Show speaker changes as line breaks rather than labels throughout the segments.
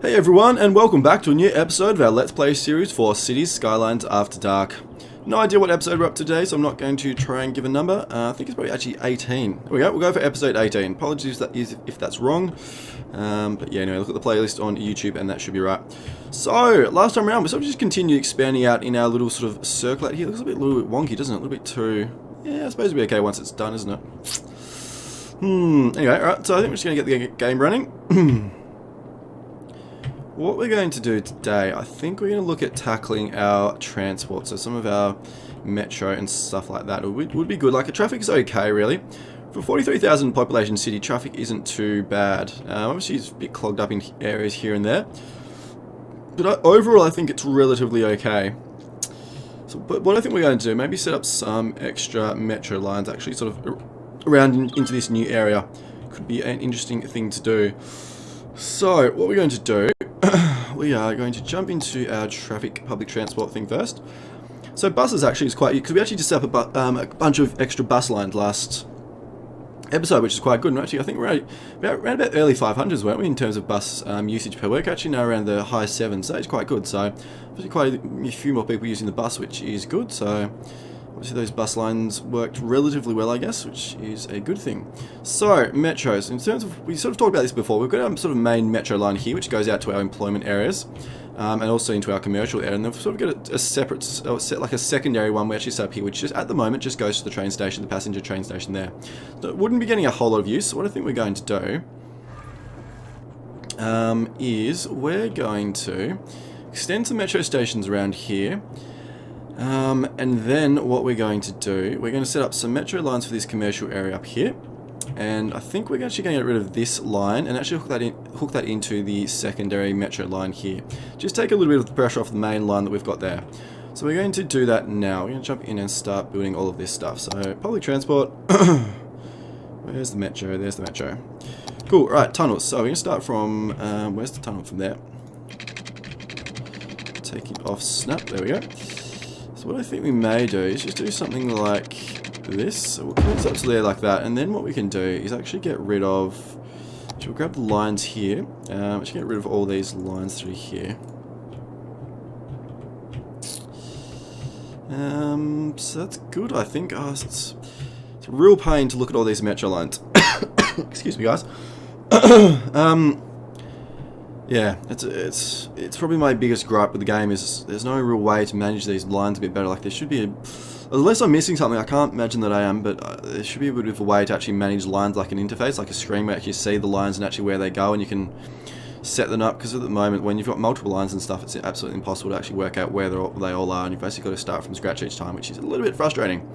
Hey everyone, and welcome back to a new episode of our Let's Play series for Cities Skylines After Dark. No idea what episode we're up to today, so I'm not going to try and give a number. I think it's probably actually 18. There we go, we'll go for episode 18. Apologies if that's wrong. But yeah, anyway, look at the playlist on YouTube and that should be right. So, last time around, we sort of just continued expanding out in our little sort of circle out here. It looks a little bit wonky, doesn't it? A little bit too... Yeah, I suppose it'll be okay once it's done, isn't it? Anyway, alright, so I think we're just going to get the game running. What we're going to do today, I think we're going to look at tackling our transport, so some of our metro and stuff like that would be good. Like, the traffic is okay, really. For 43,000 population city, traffic isn't too bad. Obviously, it's a bit clogged up in areas here and there, but overall, I think it's relatively okay. So, but what I think we're going to do, maybe set up some extra metro lines, actually, sort of around into this new area. Could be an interesting thing to do. So, what we're going to do, we are going to jump into our public transport thing first. So buses actually is quite, because we actually just set up a bunch of extra bus lines last episode, which is quite good. And actually, I think we're around about early 500s, weren't we, in terms of bus usage per week? Actually, now around the high 7s, so it's quite good. So, obviously quite a few more people using the bus, which is good. So, obviously those bus lines worked relatively well, I guess, which is a good thing. So, metros. In terms of, we sort of talked about this before, we've got our sort of main metro line here, which goes out to our employment areas, and also into our commercial area. And then we've sort of got a separate, like a secondary one we actually set up here, which just, at the moment, just goes to the train station, the passenger train station there. So it wouldn't be getting a whole lot of use. So what I think we're going to do is we're going to extend some metro stations around here. And then what we're going to do, we're going to set up some metro lines for this commercial area up here. And I think we're actually going to get rid of this line and actually hook that into the secondary metro line here. Just take a little bit of the pressure off the main line that we've got there. So we're going to do that now. We're going to jump in and start building all of this stuff. So public transport. Where's the metro? There's the metro. Cool. Right, tunnels. So we're going to start from, where's the tunnel from there? Take it off snap. There we go. So what I think we may do is just do something like this. So we'll connect up to there like that, and then what we can do is actually get rid of, we'll grab the lines here, actually get rid of all these lines through here. So that's good, I think. Oh, it's a real pain to look at all these metro lines. Excuse me, guys. Yeah, it's probably my biggest gripe with the game is there's no real way to manage these lines a bit better. Like there should be unless I'm missing something, I can't imagine that I am, but there should be a bit of a way to actually manage lines like an interface, like a screen where you actually see the lines and actually where they go, and you can set them up, because at the moment when you've got multiple lines and stuff, it's absolutely impossible to actually work out where they all are, and you've basically got to start from scratch each time, which is a little bit frustrating.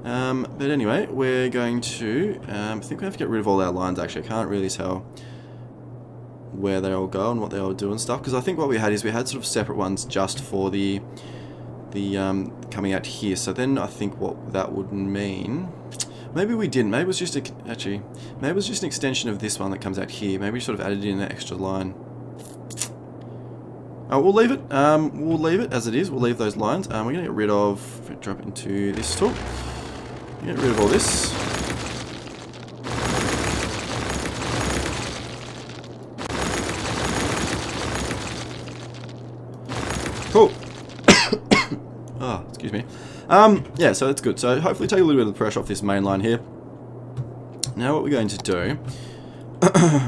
But anyway, we're going to, I think we have to get rid of all our lines actually. I can't really tell where they all go and what they all do and stuff, because I think what we had is we had sort of separate ones just for the coming out here. So then I think what that would mean, maybe we didn't, maybe it was just maybe it was just an extension of this one that comes out here. Maybe we sort of added in an extra line. Oh, we'll leave it as it is. We'll leave those lines. We're gonna get rid of, drop into this tool, get rid of all this. Cool. Oh, excuse me. Yeah, so that's good. So hopefully take a little bit of the pressure off this main line here. Now what we're going to do,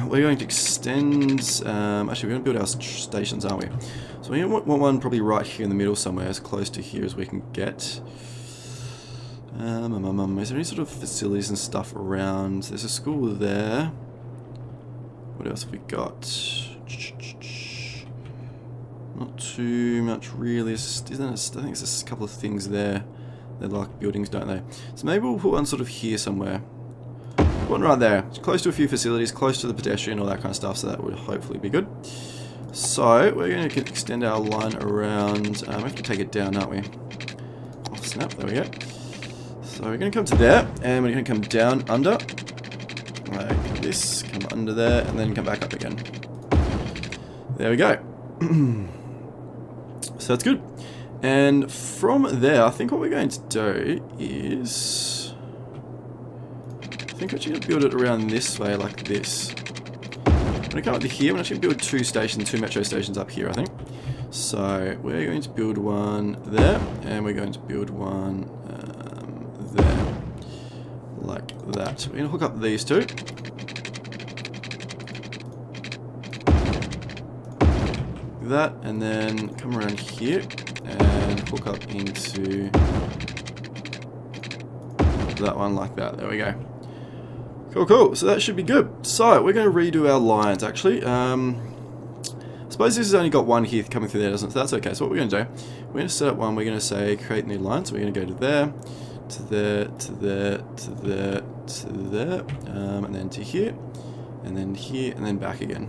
we're going to extend, actually we're going to build our stations, aren't we? So we want one probably right here in the middle somewhere, as close to here as we can get. Is there any sort of facilities and stuff around? There's a school there. What else have we got? Not too much really, isn't it? I think there's just a couple of things there. They're like buildings, don't they? So maybe we'll put one sort of here somewhere. One right there. It's close to a few facilities, close to the pedestrian, all that kind of stuff, so that would hopefully be good. So, we're going to extend our line around. We have to take it down, aren't we? Oh, snap, there we go. So, we're going to come to there, and we're going to come down under. Like this, come under there, and then come back up again. There we go. So that's good. And from there, I think what we're going to do is, I think we're actually going to build it around this way, like this. going to come up to here. We're actually going to build two metro stations up here, I think. So we're going to build one there, and we're going to build one there, like that. We're going to hook up these two. That, and then come around here and hook up into that one like that. There we go. Cool, cool. So that should be good. So we're going to redo our lines, actually. I suppose this has only got one here coming through there, doesn't it? So that's okay. So what we're going to do, we're going to set up one. We're going to say create new line. So we're going to go to there, to there, to there, to there, to there, and then to here, and then back again.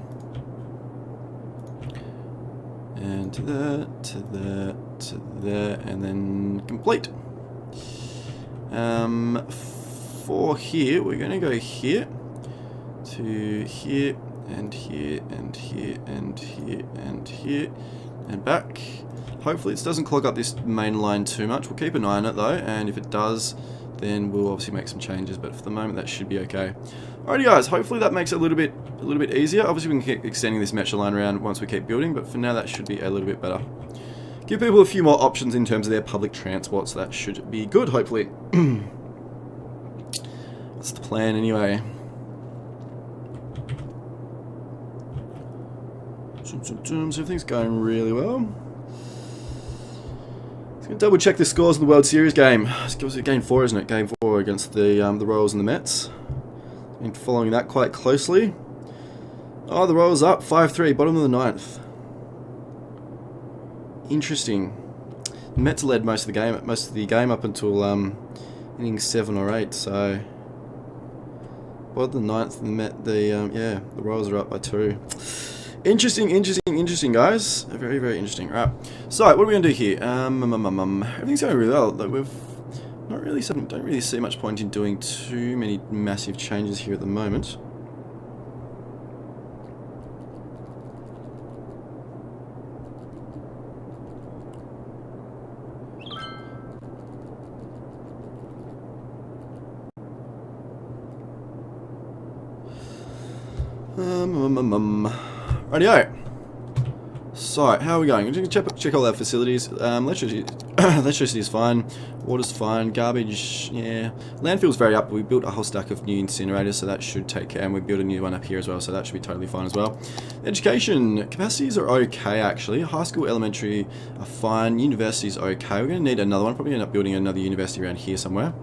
And to there, to there, to there, and then complete. For here, we're going to go here, to here, and here, and here, and here, and here, and back. Hopefully this doesn't clog up this main line too much. We'll keep an eye on it though, and if it does, then we'll obviously make some changes, but for the moment that should be okay. Alrighty guys, hopefully that makes it a little bit easier. Obviously we can keep extending this metro line around once we keep building, but for now that should be a little bit better. Give people a few more options in terms of their public transport, so that should be good, hopefully. That's the plan anyway. So everything's going really well. Let's go double check the scores in the World Series game. It was game 4, isn't it? Game 4 against the Royals and the Mets. Been following that quite closely. Oh, the Royals up 5-3, bottom of the 9th. Interesting. The Mets led most of the game up until inning 7 or 8. So bottom of the 9th, the Royals are up by 2. Interesting, guys. Very, very interesting. Right. So, what are we going to do here? Everything's going really well. Like, don't really see much point in doing too many massive changes here at the moment. Rightio. So, how are we going? We're going to check all our facilities. Electricity is fine. Water's fine. Garbage, yeah. Landfill's very up. We built a whole stack of new incinerators, so that should take care. And we built a new one up here as well, so that should be totally fine as well. Education capacities are okay, actually. High school, elementary are fine. University's okay. We're going to need another one. Probably end up building another university around here somewhere.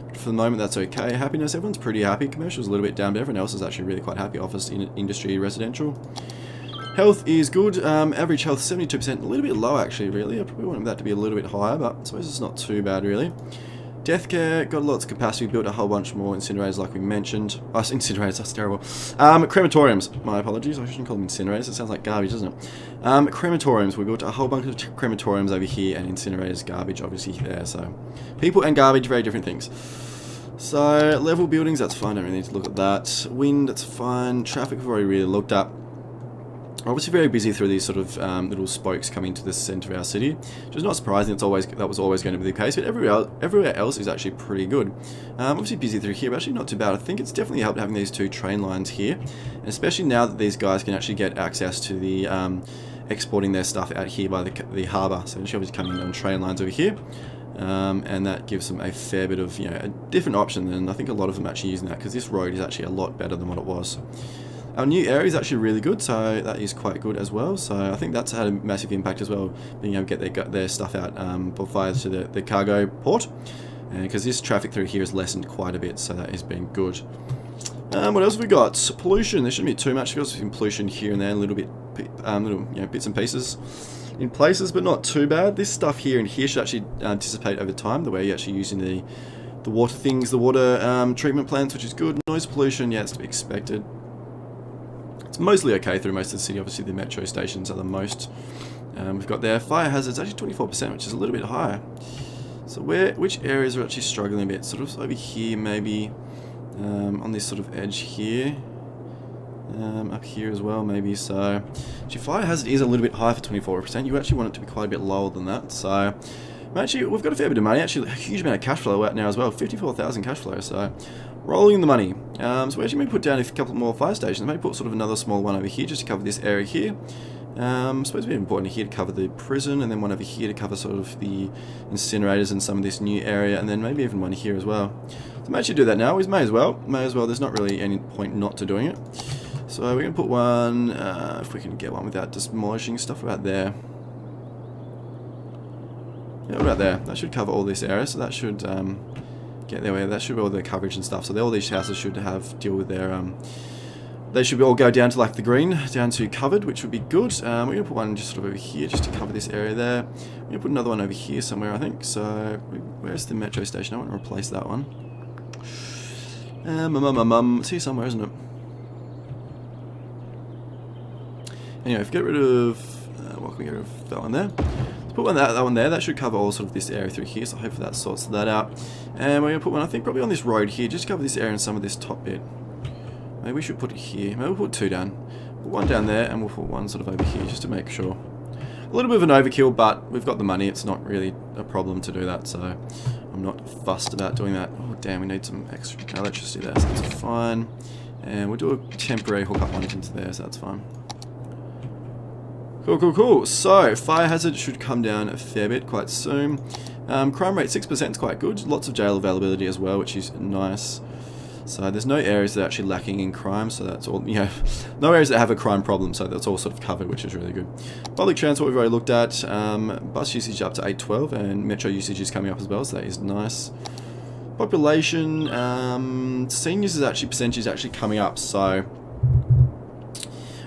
But for the moment, that's okay. Happiness, everyone's pretty happy. Commercial's a little bit down, but everyone else is actually really quite happy. Office, industry, residential. Health is good. Average health 72%, a little bit low actually, really. I probably want that to be a little bit higher, but I suppose it's not too bad, really. Death care, got lots of capacity. Built a whole bunch more incinerators, like we mentioned. Incinerators, that's terrible. Crematoriums, my apologies. I shouldn't call them incinerators. It sounds like garbage, doesn't it? Crematoriums, we built a whole bunch of crematoriums over here, and incinerators, garbage, obviously there. So, people and garbage, very different things. So, level buildings, that's fine. Don't really need to look at that. Wind, that's fine. Traffic, we've already really looked at. Obviously very busy through these sort of little spokes coming to the centre of our city, which is not surprising. That was always going to be the case, but everywhere else is actually pretty good. Obviously busy through here, but actually not too bad. I think it's definitely helped having these two train lines here, and especially now that these guys can actually get access to the exporting their stuff out here by the harbour. So they're obviously coming on train lines over here. And that gives them a fair bit of, a different option, and I think a lot of them are actually using that, because this road is actually a lot better than what it was. Our new area is actually really good, so that is quite good as well. So I think that's had a massive impact as well, being able to get their stuff out via to the cargo port, because this traffic through here has lessened quite a bit, so that has been good. What else have we got? Pollution. There shouldn't be too much. We've got some pollution here and there, a little bit, bits and pieces in places, but not too bad. This stuff here and here should actually dissipate over time, the way you're actually using the water things, the water treatment plants, which is good. Noise pollution, yeah, it's to be expected. It's mostly okay through most of the city. Obviously, the metro stations are the most. We've got there fire hazards, actually 24%, which is a little bit higher. So which areas are actually struggling a bit? Sort of over here, maybe on this sort of edge here. Up here as well, maybe. So actually, fire hazard is a little bit high for 24%. You actually want it to be quite a bit lower than that. So actually, we've got a fair bit of money. Actually, a huge amount of cash flow out now as well. 54,000 cash flow. So Rolling the money. So we actually may put down a couple more fire stations. Maybe put sort of another small one over here just to cover this area here. I suppose it'd be important here to cover the prison, and then one over here to cover sort of the incinerators and some of this new area, and then maybe even one here as well. So I may actually do that now. We may as well. There's not really any point not to doing it. So we're going to put one, if we can get one without demolishing stuff, about there. Yeah, about there. That should cover all this area, so that should get their way. That should be all their coverage and stuff. So all these houses should deal with their they should all go down to like the green, down to covered, which would be good. We're going to put one just sort of over here, just to cover this area there. We're going to put another one over here somewhere, I think. So where's the metro station? I want to replace that one. It's here somewhere, isn't it? Anyway, if we get rid of what can we get rid of? That one there. Let's put that one there. That should cover all sort of this area through here. So hopefully that sorts that out. And we're going to put one, I think, probably on this road here, just to cover this area and some of this top bit. Maybe we should put it here. Maybe we'll put two down. Put one down there, and we'll put one sort of over here, just to make sure. A little bit of an overkill, but we've got the money. It's not really a problem to do that, so I'm not fussed about doing that. Oh, damn, we need some extra electricity there, so that's fine. And we'll do a temporary hookup one into there, so that's fine. Cool. So, fire hazard should come down a fair bit quite soon. Crime rate 6% is quite good. Lots of jail availability as well, which is nice. So there's no areas that are actually lacking in crime, so that's all, no areas that have a crime problem, so that's all sort of covered, which is really good. Public transport we've already looked at, bus usage up to 812, and metro usage is coming up as well, so that is nice. Population, seniors percentage is actually coming up, so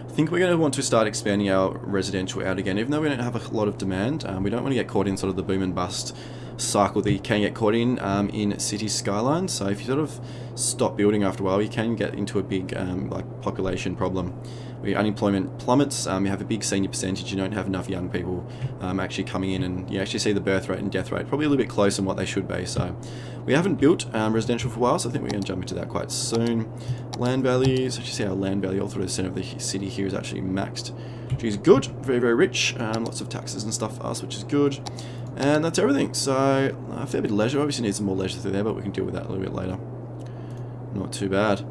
I think we're going to want to start expanding our residential out again, even though we don't have a lot of demand. We don't want to get caught in sort of the boom and bust cycle that you can get caught in Cities Skylines. So if you sort of stop building after a while, you can get into a big like population problem. Where unemployment plummets, you have a big senior percentage, you don't have enough young people actually coming in, and you actually see the birth rate and death rate probably a little bit closer than what they should be. So we haven't built residential for a while, so I think we're going to jump into that quite soon. Land values, as you see our land value all through the centre of the city here is actually maxed, which is good, very rich, lots of taxes and stuff for us, which is good. And that's everything. So a fair bit of leisure. Obviously need some more leisure through there, but we can deal with that a little bit later. Not too bad.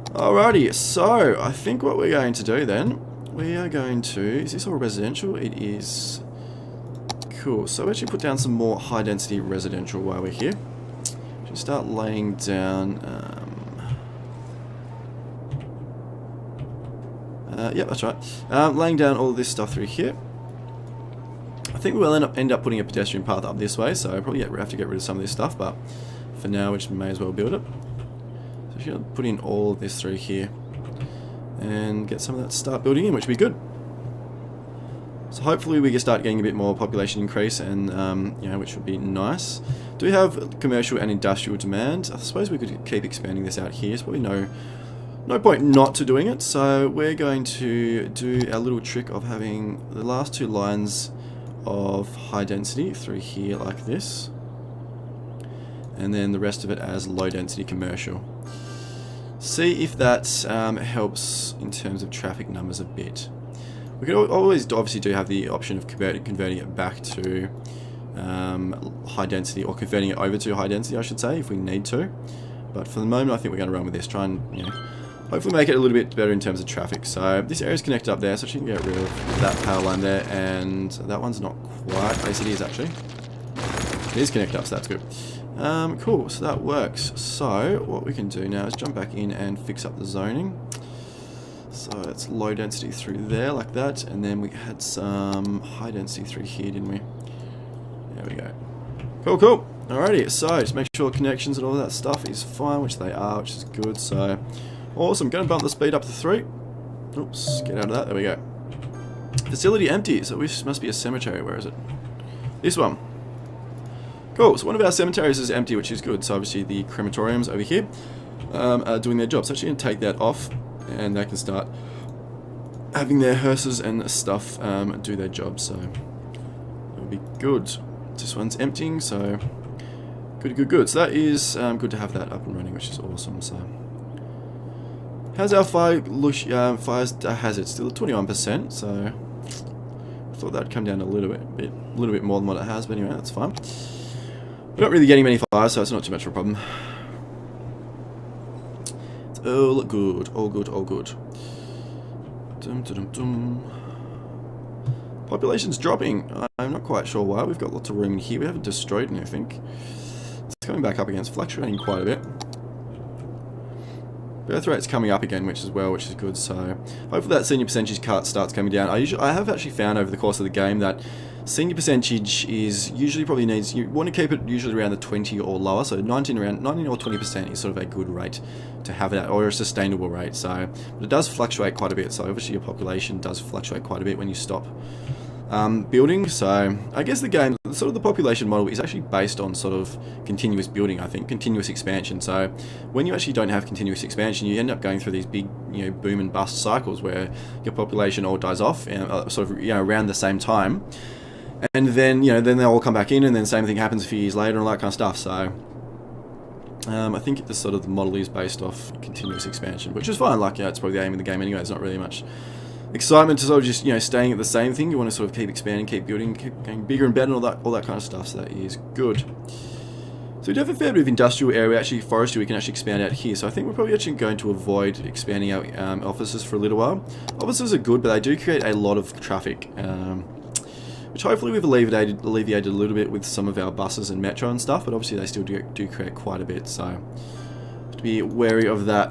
Alrighty, so I think what we're going to do then, we are going to, is this all residential? It is. Cool, so we actually put down some more high density residential while we're here. Should start laying down, yeah, that's right. Laying down all this stuff through here. I think we'll end up putting a pedestrian path up this way, so probably have to get rid of some of this stuff, but for now we just may as well build it. So I'm going to put in all of this through here and get some of that start building in, which would be good. So hopefully we can start getting a bit more population increase, and which would be nice. Do we have commercial and industrial demand? I suppose we could keep expanding this out here. There's probably no point not to doing it, so we're going to do our little trick of having the last two lines of high density through here like this, and then the rest of it as low density commercial. See if that helps in terms of traffic numbers a bit. We could always obviously do have the option of converting it back to high density, or converting it over to high density, I should say, if we need to. But for the moment, I think we're going to run with this. Try and hopefully make it a little bit better in terms of traffic. So this area is connected up there, so she can get rid of that power line there, and that one's not quite. Yes, it is actually. It is connected up, so that's good. Cool, so that works. So what we can do now is jump back in and fix up the zoning. So it's low density through there like that, and then we had some high density through here, didn't we? There we go. Cool. Alrighty, so just make sure connections and all that stuff is fine, which they are, which is good. So awesome. Going to bump the speed up to 3. Oops, get out of that. There we go. Facility empty, so this must be a cemetery. Where is it? This one. Cool, so one of our cemeteries is empty, which is good. So obviously the crematoriums over here are doing their job. So actually going to take that off, and they can start having their hearses and stuff do their job. So it'll be good. This one's emptying, so good. So that is good to have that up and running, which is awesome. So how's our fire hazard? Still at 21%. So I thought that'd come down a little bit more than what it has, but anyway, that's fine. We're not really getting many fires, so it's not too much of a problem. all good, all good, all good. Dum, dum, dum. Population's dropping. I'm not quite sure why. We've got lots of room in here. We haven't destroyed anything. It's coming back up again. It's fluctuating quite a bit. Birth rate's coming up again, which is good. So hopefully that senior percentage starts coming down. I have actually found over the course of the game that senior percentage is usually probably needs, you want to keep it usually around the 20 or lower. So 19 or 20% is sort of a good rate to have it at, or a sustainable rate. So but it does fluctuate quite a bit. So obviously your population does fluctuate quite a bit when you stop building. So I guess the game, sort of the population model is actually based on sort of continuous building, I think, continuous expansion. So when you actually don't have continuous expansion, you end up going through these big, boom and bust cycles where your population all dies off, sort of, around the same time. And then, then they all come back in, and then same thing happens a few years later and all that kind of stuff. So I think the sort of the model is based off continuous expansion, which is fine. Like, it's probably the aim of the game anyway. It's not really much excitement to sort of just, staying at the same thing. You want to sort of keep expanding, keep building, keep getting bigger and better, and all that kind of stuff. So that is good. So we do have a fair bit of industrial area, actually forestry we can actually expand out here. So I think we're probably actually going to avoid expanding our offices for a little while. Offices are good, but they do create a lot of traffic, which hopefully we've alleviated a little bit with some of our buses and metro and stuff, but obviously they still do create quite a bit, so have to be wary of that.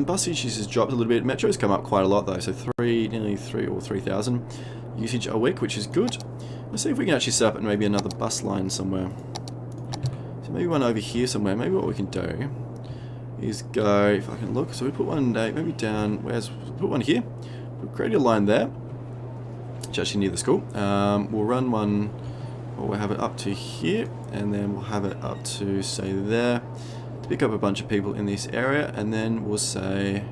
Bus usage has dropped a little bit. Metro's come up quite a lot though, so nearly 3,000 usage a week, which is good. Let's see if we can actually set up maybe another bus line somewhere. So maybe one over here somewhere. Maybe what we can do is go, if I can look, so we put one maybe down, put one here, we'll create a line there, actually near the school. We'll run one, or we'll have it up to here, and then we'll have it up to, say, there, to pick up a bunch of people in this area, and then we'll say,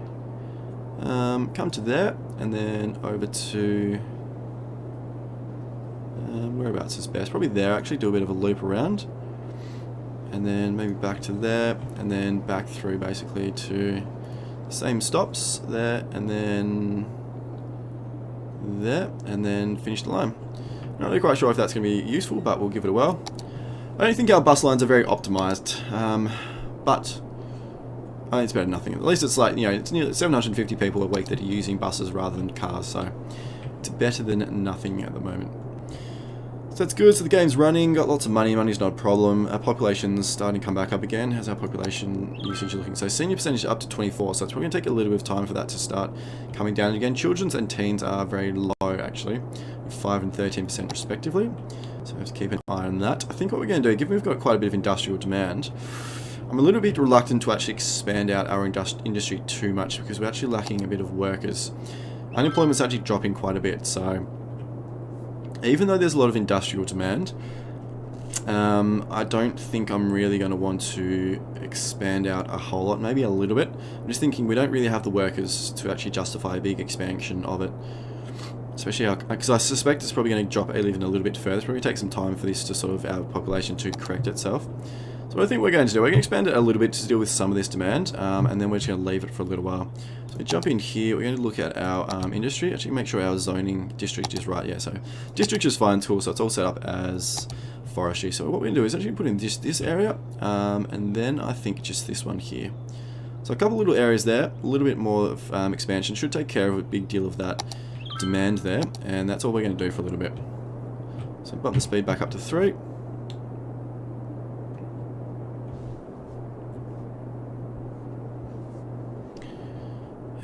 come to there, and then over to, whereabouts is best? Probably there, actually, do a bit of a loop around, and then maybe back to there, and then back through, basically, to the same stops, there, and then there, and then finish the line. Not really quite sure if that's going to be useful, but we'll give it a whirl. I don't think our bus lines are very optimized, but I think it's better than nothing. At least it's like, it's nearly 750 people a week that are using buses rather than cars, so it's better than nothing at the moment. So that's good. So the game's running, got lots of money. Money's not a problem. Our population's starting to come back up again. How's our population usage looking? So senior percentage up to 24, so it's probably going to take a little bit of time for that to start coming down again. Children's and teens are very low, actually, 5 and 13% respectively. So we have to keep an eye on that. I think what we're going to do, given we've got quite a bit of industrial demand, I'm a little bit reluctant to actually expand out our industry too much because we're actually lacking a bit of workers. Unemployment's actually dropping quite a bit, so even though there's a lot of industrial demand, I don't think I'm really going to want to expand out a whole lot, maybe a little bit. I'm just thinking we don't really have the workers to actually justify a big expansion of it. Especially because I suspect it's probably going to drop even a little bit further. It's probably take some time for this to sort of, our population to correct itself. So what I think we're going to do, we're going to expand it a little bit to deal with some of this demand, and then we're just going to leave it for a little while. So we jump in here, we're going to look at our industry, actually make sure our zoning district is right. Yeah, so district is fine too, so it's all set up as forestry. So what we're going to do is actually put in this area, and then I think just this one here. So a couple little areas there, a little bit more of expansion, should take care of a big deal of that demand there, and that's all we're going to do for a little bit. So bump the speed back up to 3.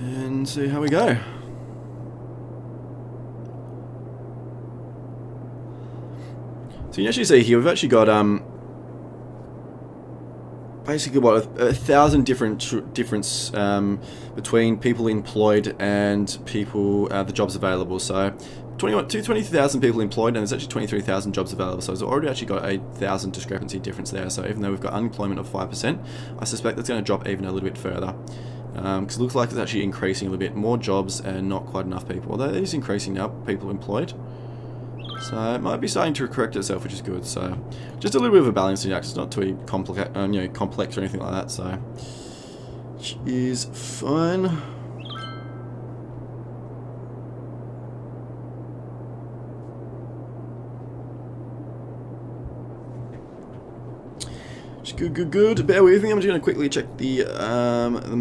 And see how we go. So you can actually see here, we've actually got basically what, 1,000 difference between people employed and people, the jobs available. So 20,000 people employed, and there's actually 23,000 jobs available. So it's already actually got a 1,000 discrepancy difference there. So even though we've got unemployment of 5%, I suspect that's going to drop even a little bit further. Because it looks like it's actually increasing a little bit. More jobs and not quite enough people. Although it is increasing now, people employed. So it might be starting to correct itself, which is good. So just a little bit of a balancing act. It's not too complex or anything like that. So which is fine. Which is good, good, good. Bear with me. I'm just going to quickly check the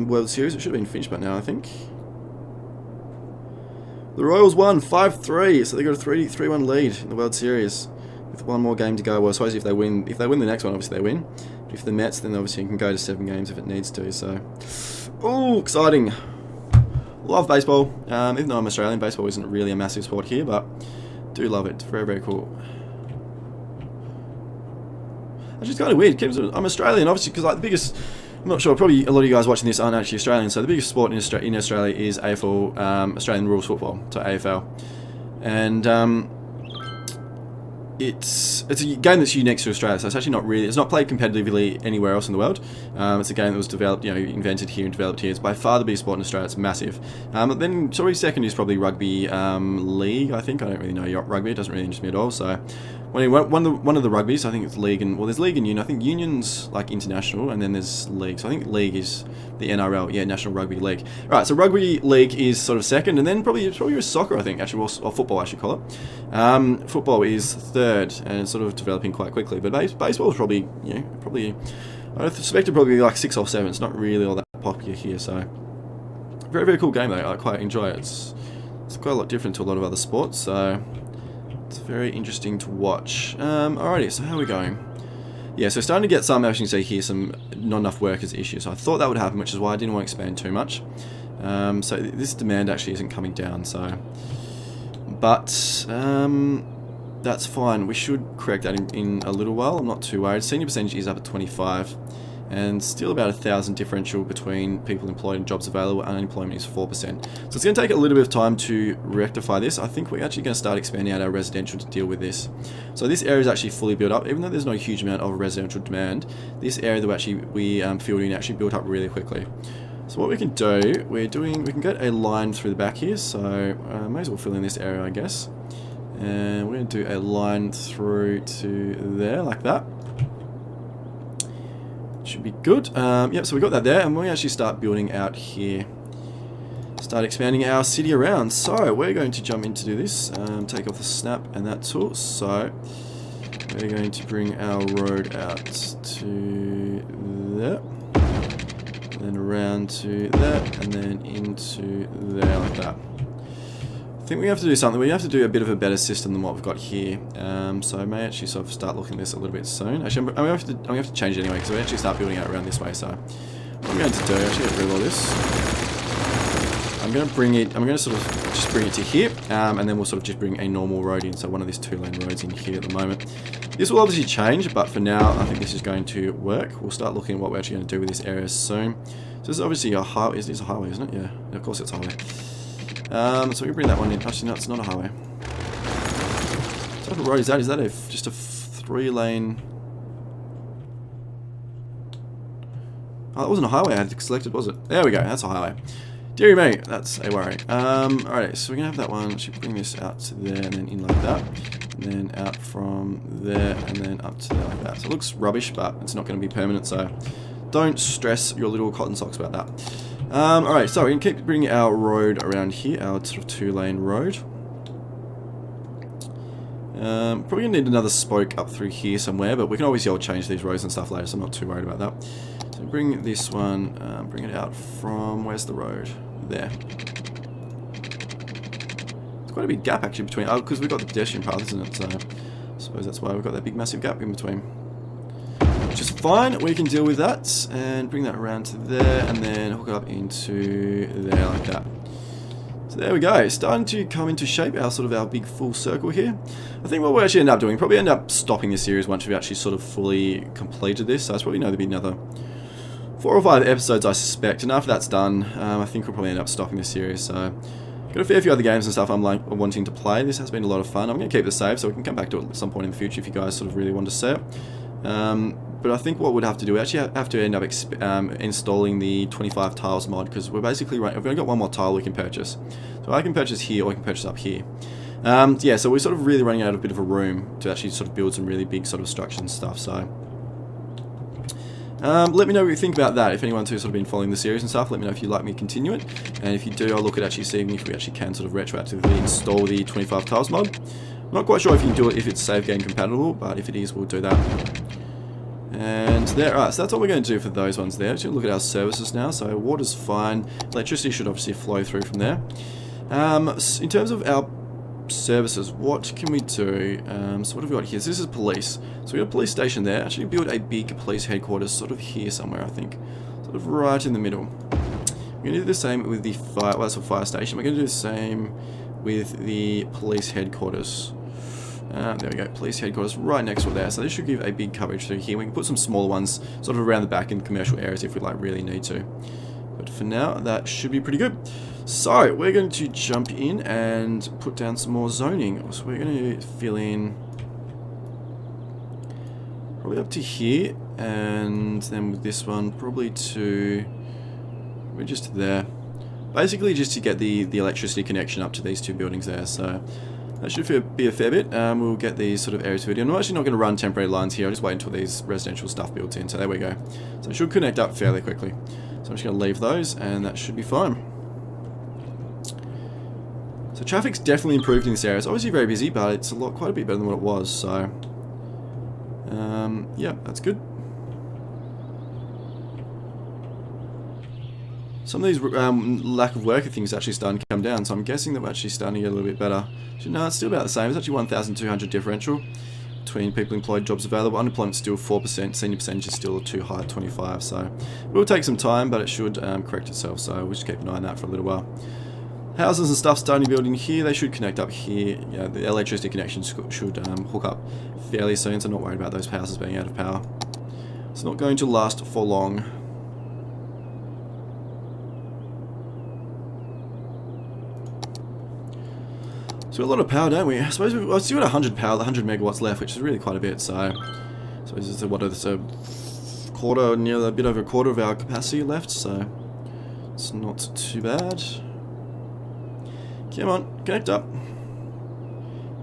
World Series. It should have been finished by now, I think. The Royals won 5-3, so they got a 3-1 lead in the World Series with one more game to go. Well, I suppose if they win the next one, obviously they win. But if the Mets, then obviously you can go to 7 games if it needs to. So, oh, exciting! Love baseball. Even though I'm Australian, baseball isn't really a massive sport here, but do love it. It's very, very cool. Actually, it's kind of weird. I'm Australian, obviously, because like the biggest. I'm not sure, probably a lot of you guys watching this aren't actually Australian, so the biggest sport in Australia is AFL, Australian Rules Football, so AFL. And it's a game that's unique to Australia, so it's actually not really, it's not played competitively anywhere else in the world. It's a game that was developed, invented here and developed here. It's by far the biggest sport in Australia, it's massive. But then, sorry, second is probably rugby league, I think. I don't really know rugby, it doesn't really interest me at all, so. One of the rugbies, I think it's league and, well, there's league and union. I think union's like international, and then there's league. So I think league is the NRL, yeah, National Rugby League. Right, so rugby league is sort of second, and then probably soccer, I think, actually, or football, I should call it. Football is third, and it's sort of developing quite quickly. But baseball is probably, I suspect it probably like 6 or 7. It's not really all that popular here, so very, very cool game though. I quite enjoy it. It's quite a lot different to a lot of other sports, so. It's very interesting to watch. Alrighty, so how are we going? Yeah, so starting to get some, as you can see here, some not enough workers issues. So I thought that would happen, which is why I didn't want to expand too much. So this demand actually isn't coming down, so. But that's fine. We should correct that in a little while. I'm not too worried. Senior percentage is up at 25. And still about 1,000 differential between people employed and jobs available. Unemployment is 4%. So it's going to take a little bit of time to rectify this. I think we're actually going to start expanding out our residential to deal with this. So this area is actually fully built up, even though there's no huge amount of residential demand. This area that we filled in actually built up really quickly. So what we can do, we can get a line through the back here. So may as well fill in this area, I guess. And we're going to do a line through to there, like that. Should be good. Yep, so we got that there, and we actually start building out here. Start expanding our city around. So we're going to jump in to do this. Take off the snap and that tool. So we're going to bring our road out to there, and then around to that, and then into there like that. I think we have to do something. We have to do a bit of a better system than what we've got here. So I may actually sort of start looking at this a little bit soon. Actually, I'm going to have to change it anyway, because we actually start building out around this way. So what I'm going to do, actually get rid of all this. I'm going to sort of just bring it to here, and then we'll sort of just bring a normal road in. So one of these 2-lane roads in here at the moment. This will obviously change, but for now, I think this is going to work. We'll start looking at what we're actually going to do with this area soon. So this is obviously a highway. It's a highway, isn't it? Yeah, of course it's a highway. So we can bring that one in. Actually, no, it's not a highway. What type of road is that? Is that just a 3-lane? Oh, that wasn't a highway I had selected, was it? There we go. That's a highway. Deary me, that's a worry. Alright, so we're gonna have that one. Should bring this out to there and then in like that, and then out from there and then up to there like that. So it looks rubbish, but it's not going to be permanent. So don't stress your little cotton socks about that. Alright, so we can keep bringing our road around here, our sort of 2-lane road. Probably gonna need another spoke up through here somewhere, but we can always change these roads and stuff later, so I'm not too worried about that. So bring this one, bring it out from, where's the road? There. It's quite a big gap actually between, because we've got the pedestrian path, isn't it? So I suppose that's why we've got that big massive gap in between. Which is fine, we can deal with that, and bring that around to there, and then hook it up into there like that. So there we go, starting to come into shape, our big full circle here. I think what we'll actually end up doing, probably end up stopping this series once we've actually sort of fully completed this, so it's probably going to be another 4 or 5 episodes, I suspect, and after that's done, I think we'll probably end up stopping this series, so. Got a fair few other games and stuff I'm wanting to play. This has been a lot of fun. I'm going to keep this saved so we can come back to it at some point in the future if you guys sort of really want to see it. But I think what we'd have to do, we actually have to end up installing the 25 tiles mod, because we're basically right. We've only got one more tile we can purchase. So I can purchase here, or I can purchase up here. Yeah, so we're sort of really running out of a bit of a room to actually sort of build some really big sort of structures and stuff. So let me know what you think about that. If anyone's who's sort of been following the series and stuff, let me know if you'd like me to continue it. And if you do, I'll look at actually seeing if we actually can sort of retroactively install the 25 tiles mod. I'm not quite sure if you can do it if it's save game compatible, but if it is, we'll do that. And there, alright, so that's all we're going to do for those ones there. Just going to look at our services now. So water's fine. Electricity should obviously flow through from there. In terms of our services, what can we do? So what have we got here? So this is police. So we got a police station there. Actually build a big police headquarters sort of here somewhere, I think. Sort of right in the middle. We're going to do the same with the fire, well, that's a fire station. We're going to do the same with the police headquarters. There we go, police headquarters right next to it there. So this should give a big coverage through here. We can put some smaller ones sort of around the back in commercial areas if we like really need to. But for now, that should be pretty good. So we're going to jump in and put down some more zoning. So we're going to fill in probably up to here, and then with this one probably to we're just there. Basically just to get the electricity connection up to these two buildings there. So that should be a fair bit. We'll get these sort of areas filled in. I'm actually not going to run temporary lines here. I'll just wait until these residential stuff builds in. So there we go. So it should connect up fairly quickly. So I'm just going to leave those, and that should be fine. So traffic's definitely improved in this area. It's obviously very busy, but it's quite a bit better than what it was. So yeah, that's good. Some of these lack of worker things actually starting to come down, so I'm guessing that we're actually starting to get a little bit better. Actually, no, it's still about the same. It's actually 1,200 differential between people employed, jobs available. Unemployment's still 4%, senior percentage is still too high at 25, so it will take some time, but it should correct itself, so we'll just keep an eye on that for a little while. Houses and stuff starting to build in here. They should connect up here. Yeah, the electricity connections should hook up fairly soon, so I'm not worried about those houses being out of power. It's not going to last for long. So we've got a lot of power, don't we? I suppose we've still got 100 power, 100 megawatts left, which is really quite a bit. So it's a quarter, near a bit over a quarter of our capacity left. So it's not too bad. Come on, connect up.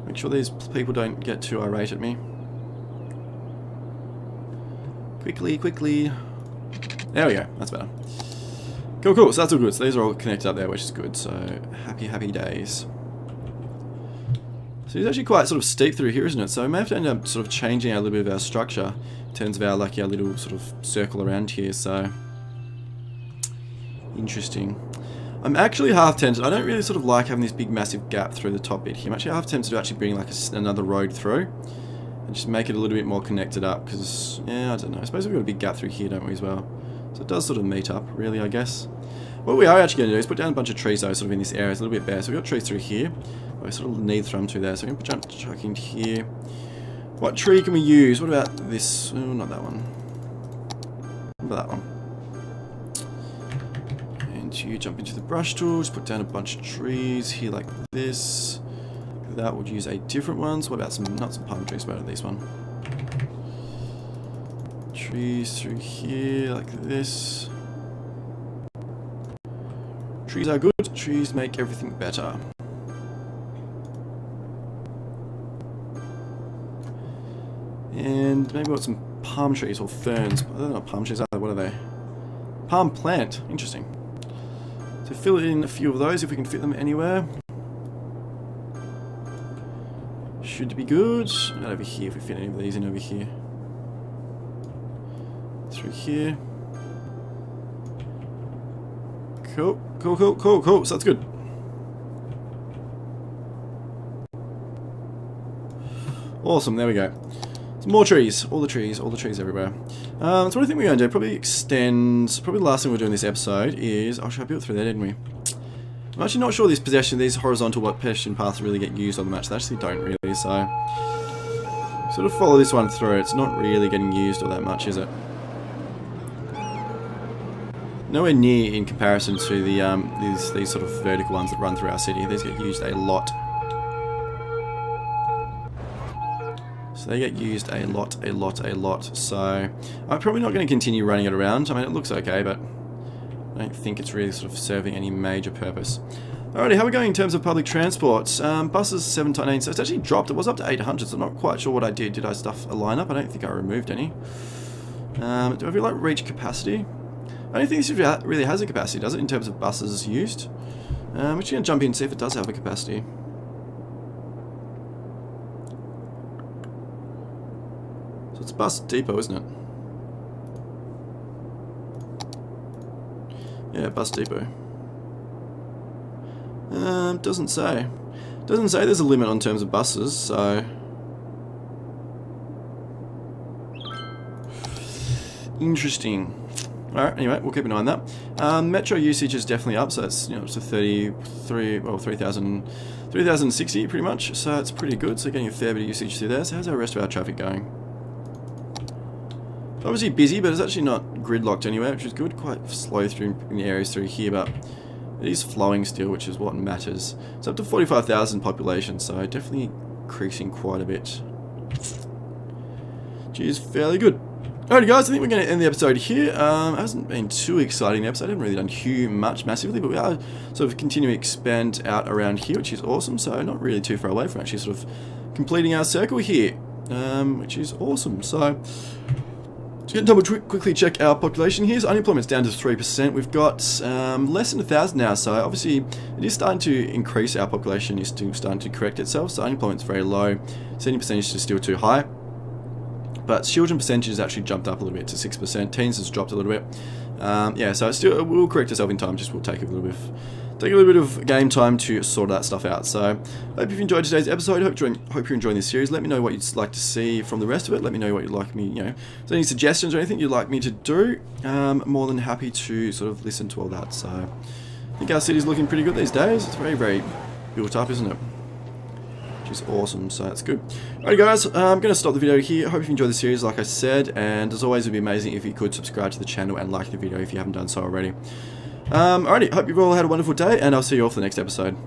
Make sure these people don't get too irate at me. Quickly, quickly. There we go. That's better. Cool, cool. So that's all good. So these are all connected up there, which is good. So happy, happy days. So it's actually quite sort of steep through here, isn't it? So we may have to end up sort of changing a little bit of our structure in terms of our little sort of circle around here. So interesting. I'm actually half tempted. I don't really sort of like having this big massive gap through the top bit here. I'm actually half tempted to actually bring like another road through and just make it a little bit more connected up, because yeah, I don't know. I suppose we've got a big gap through here, don't we, as well? So it does sort of meet up, really, I guess. What we are actually going to do is put down a bunch of trees though, sort of in this area. It's a little bit bare. So we've got trees through here. I sort of need through there. So I'm going to put chuck in here. What tree can we use? What about this? Oh, not that one. What about that one? And you jump into the brush tool. Just put down a bunch of trees here like this. That would use a different one. So what about not some palm trees? What about this one? Trees through here like this. Trees are good. Trees make everything better. And maybe got some palm trees or ferns. They're not palm trees, are they? What are they? Palm plant. Interesting. So fill in a few of those if we can fit them anywhere. Should be good. Not over here if we fit any of these in over here. Through here. Cool, cool, cool, cool, cool. So that's good. Awesome, there we go. Some more trees. All the trees everywhere. So what I think we're going to do, probably the last thing we'll do in this episode is, oh, should I build through there, didn't we? I'm actually not sure these horizontal pedestrian paths really get used on the match. They actually don't really, so sort of follow this one through. It's not really getting used all that much, is it? Nowhere near in comparison to the these sort of vertical ones that run through our city. These get used a lot. So they get used a lot. So I'm probably not going to continue running it around. I mean, it looks okay, but I don't think it's really sort of serving any major purpose. Alrighty, how are we going in terms of public transport? Buses 719, so it's actually dropped. It was up to 800, so I'm not quite sure what I did. Did I stuff a lineup? I don't think I removed any. Do I feel like reach capacity? I don't think this really has a capacity, does it, in terms of buses used? We're just going to jump in and see if it does have a capacity. So it's a bus depot, isn't it? Yeah, bus depot. Doesn't say. Doesn't say there's a limit on terms of buses, so... Interesting. Alright, anyway, we'll keep an eye on that. Metro usage is definitely up, so it's, you know, it's a 3,060 pretty much, so it's pretty good, so getting a fair bit of usage through there. So how's our rest of our traffic going? Obviously busy, but it's actually not gridlocked anywhere, which is good. Quite slow through in the areas through here, but it is flowing still, which is what matters. It's up to 45,000 population, so definitely increasing quite a bit. Which is fairly good. Alrighty guys, I think we're going to end the episode here. It hasn't been too exciting the episode. I haven't really done much massively, but we are sort of continuing to expand out around here, which is awesome. So not really too far away from actually sort of completing our circle here, which is awesome. So just going to quickly check our population here. So unemployment's down to 3%. We've got less than 1,000 now, so obviously it is starting to increase. Our population is still starting to correct itself, so unemployment's very low. 70% is still too high. But children percentage has actually jumped up a little bit to 6%. Teens has dropped a little bit. Yeah, so it will correct itself in time. Just will take a little bit of game time to sort that stuff out. So, hope you've enjoyed today's episode. Hope you're enjoying this series. Let me know what you'd like to see from the rest of it. Let me know what you'd like me, you know, if there's any suggestions or anything you'd like me to do. I'm more than happy to sort of listen to all that. So, I think our city's looking pretty good these days. It's very, very built up, isn't it? Which is awesome, so that's good. Alright guys, I'm going to stop the video here. I hope you enjoyed the series like I said, and as always it would be amazing if you could subscribe to the channel and like the video if you haven't done so already. Alrighty, hope you've all had a wonderful day, and I'll see you all for the next episode.